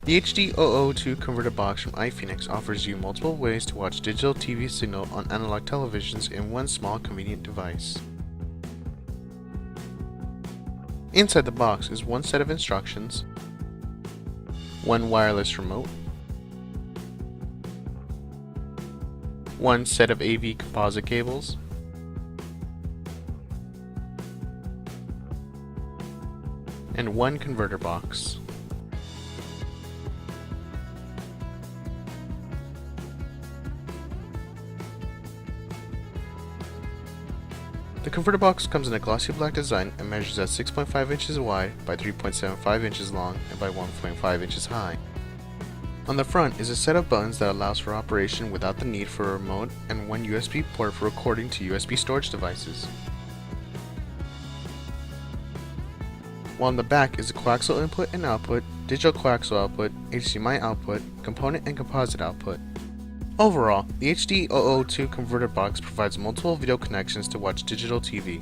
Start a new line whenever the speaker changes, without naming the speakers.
The hdtv converter box from iPhoenix offers you multiple ways to watch digital TV signal on analog televisions in one small convenient device. Inside the box is one set of instructions, one wireless remote, one set of AV composite cables, and one converter box. The converter box comes in a glossy black design and measures at 6.5 inches wide by 3.75 inches long and by 1.5 inches high. On the front is a set of buttons that allows for operation without the need for a remote and one USB port for recording to USB storage devices. While on the back is a coaxial input and output, digital coaxial output, HDMI output, component and composite output. Overall, the hdtv converter box provides multiple video connections to watch digital TV.